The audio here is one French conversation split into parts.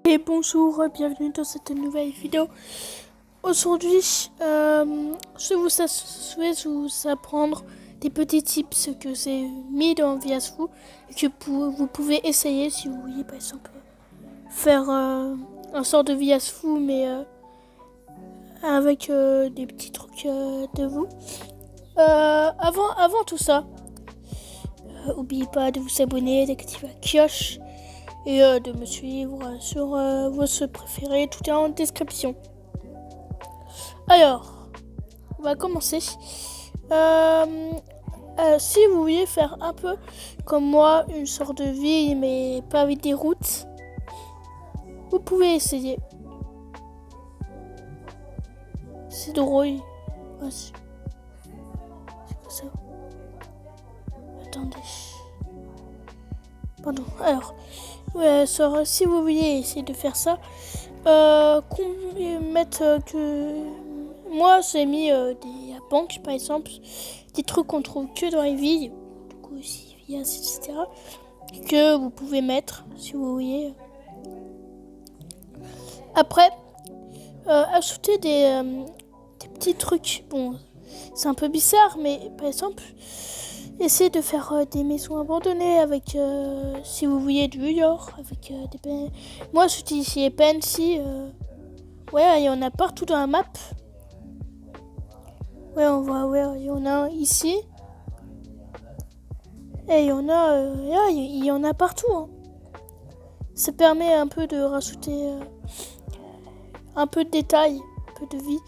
Et bonjour, bienvenue dans cette nouvelle vidéo. Aujourd'hui, je vais vous apprendre des petits tips que j'ai mis dans VSFoo et que vous pouvez essayer si vous voulez par exemple faire un sort de VSFoo mais avec des petits trucs de vous. Avant tout ça, n'oubliez pas de vous abonner, d'activer la cloche et de me suivre sur vos jeux préférés. Tout est en description. Alors, on va commencer. Si vous voulez faire un peu comme moi, une sorte de ville, mais pas avec des routes, vous pouvez essayer. C'est drôle. Ouais, c'est quoi ça? Attendez. Pardon. Alors, ouais, si vous voulez essayer de faire ça, moi j'ai mis des banques par exemple, des trucs qu'on trouve que dans les villes, du coup aussi etc. que vous pouvez mettre si vous voulez. Après, ajouter des petits trucs. Bon, c'est un peu bizarre, mais par exemple, essayez de faire des maisons abandonnées avec, si vous voulez, du York, avec des moi j'utilise les Pansy. Ouais, il y en a partout dans la map. Ouais, on voit, ouais, il y en a un ici. Et il y en a partout. Hein. Ça permet un peu de rajouter un peu de détails, un peu de vie.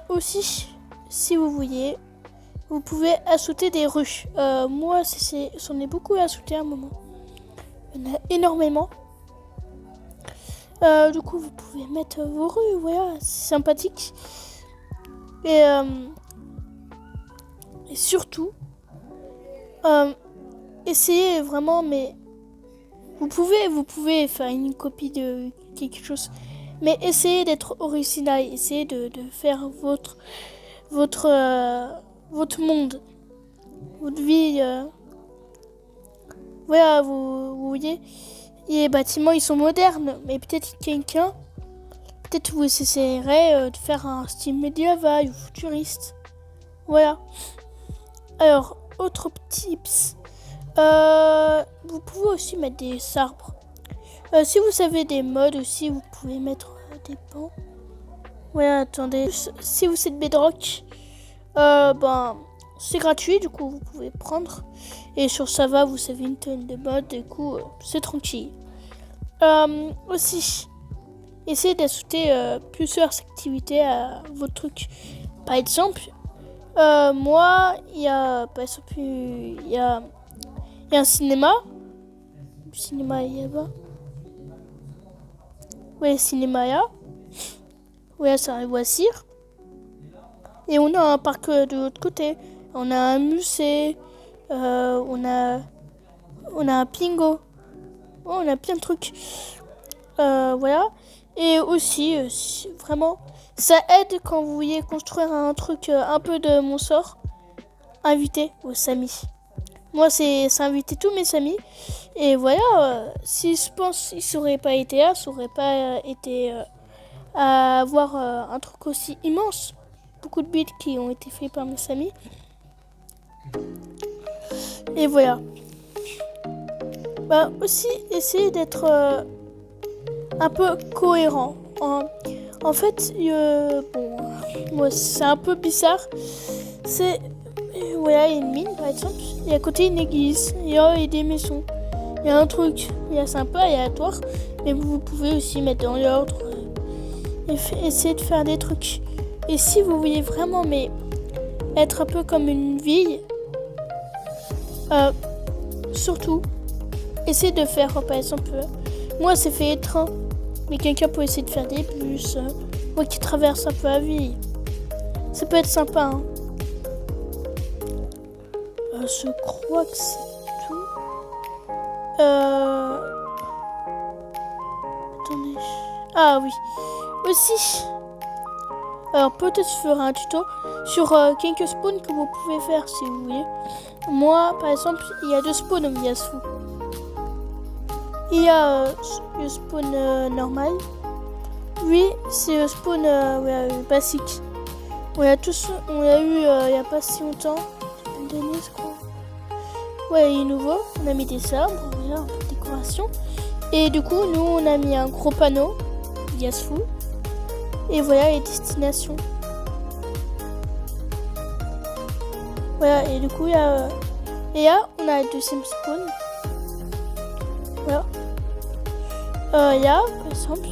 Aussi, si vous voulez, vous pouvez ajouter des rues. Moi, j'en ai beaucoup ajouté à un moment. Il y en a énormément. Du coup, vous pouvez mettre vos rues. Voilà, c'est sympathique. Et surtout, essayez vraiment, mais vous pouvez faire une copie de quelque chose. Mais essayez d'être original. Essayez de faire votre monde, votre vie. Voilà, vous voyez, les bâtiments ils sont modernes, mais peut-être vous essayerez de faire un style médiéval ou futuriste. Voilà. Alors, autre tips. Vous pouvez aussi mettre des arbres. Si vous avez des modes aussi, vous pouvez mettre des pans. Ouais, attendez. Si vous êtes Bedrock, c'est gratuit, du coup vous pouvez prendre. Et sur Sava, vous avez une tonne de modes, du coup c'est tranquille. Aussi, essayez d'ajouter plusieurs activités à votre truc. Par exemple, moi, il y a un cinéma. Le cinéma est là-bas. Ouais, cinéma là. Ouais, c'est un loisir. Et on a un parc de l'autre côté. On a un musée. On a un pingo. Oh, on a plein de trucs. Voilà. Et aussi, vraiment, ça aide quand vous voulez construire un truc un peu de mon sort. Invitez vos amis. Moi, c'est inviter tous mes amis. Et voilà, si je pense qu'ils n'auraient pas été là, ça n'aurait pas été à avoir un truc aussi immense. Beaucoup de builds qui ont été faits par mes amis. Et voilà. Aussi, essayez d'être un peu cohérent. En fait, moi, c'est un peu bizarre. Voilà, il y a une mine par exemple, et à côté une église, il y a des maisons. Il y a un truc, c'est un peu aléatoire, mais vous pouvez aussi mettre dans l'ordre et essayer de faire des trucs. Et si vous voulez vraiment être un peu comme une ville, surtout, essayez de faire par exemple, moi c'est fait les trains, mais quelqu'un peut essayer de faire des bus, moi qui traverse un peu la ville. Ça peut être sympa, hein. Je crois que c'est tout. Attendez. Ah oui. Aussi. Alors peut-être je ferai un tuto sur quelques spawns que vous pouvez faire si vous voulez. Moi, par exemple, il y a 2 spawns au VSFoo. Il y a le spawn normal. Lui, c'est le spawn basique. On l'a eu il n'y a pas si longtemps. C'est le dernier, je crois. Ouais, il est nouveau. On a mis des arbres, voilà, un peu de décoration. Et du coup, nous, on a mis un gros panneau, Yasfu. Et voilà les destinations. Voilà, et du coup, il y a... et là, on a le deuxième spawn. Voilà. Il y a, par exemple,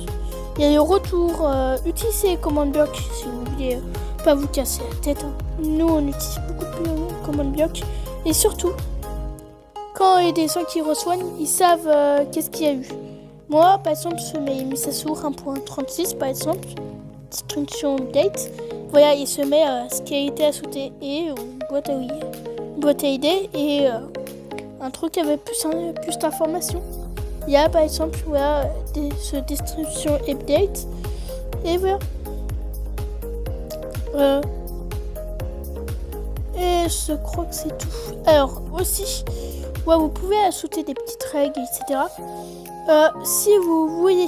il y a le retour. Utilisez les commandes blocs si vous voulez pas vous casser la tête. Hein. Nous, on utilise beaucoup de commandes blocs. Et surtout, quand il y a des gens qui reçoivent, ils savent qu'est-ce qu'il y a eu. Moi, par exemple, je mets mise à jour 1.36, par exemple, destruction update. Voilà, il se met ce qui a été ajouté et une boîte à idées et un truc avec plus d'informations. Il y a par exemple voilà, ce destruction update et voilà. Et je crois que c'est tout. Alors aussi, ouais, vous pouvez ajouter des petites règles, etc. Si vous voulez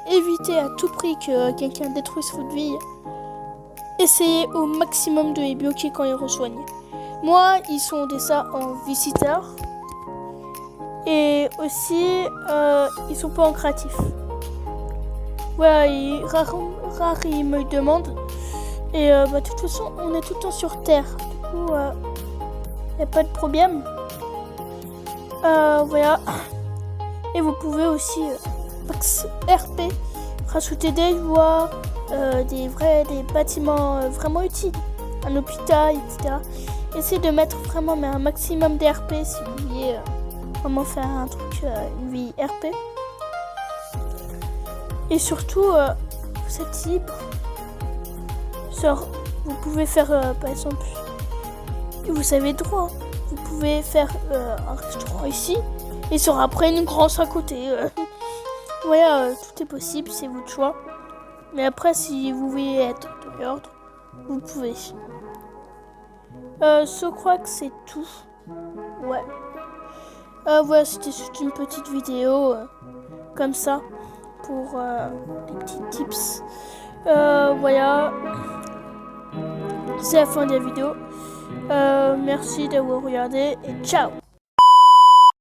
éviter à tout prix que quelqu'un détruise votre vie, essayez au maximum de les bloquer quand ils rejoignent. Moi, ils sont déjà en visiteur. Et aussi, ils sont pas en créatif. Voilà, rare ils me demandent. Et de toute façon, on est tout le temps sur Terre. Du coup, y a pas de problème. Voilà. Et vous pouvez aussi, Max RP, rajouter des voies, des bâtiments vraiment utiles. Un hôpital, etc. Essayez de mettre vraiment un maximum d'RP si vous voulez vraiment faire un truc, une vie RP. Et surtout, vous êtes libre. Vous pouvez faire, par exemple, vous avez droit. Vous pouvez faire un restaurant ici et sur après une grange à côté. Voilà, tout est possible, c'est votre choix. Mais après, si vous voulez être de l'ordre, vous pouvez. Je crois que c'est tout. Ouais. Voilà, c'était juste une petite vidéo comme ça pour des petits tips. Voilà. C'est la fin de la vidéo. Merci d'avoir regardé et ciao!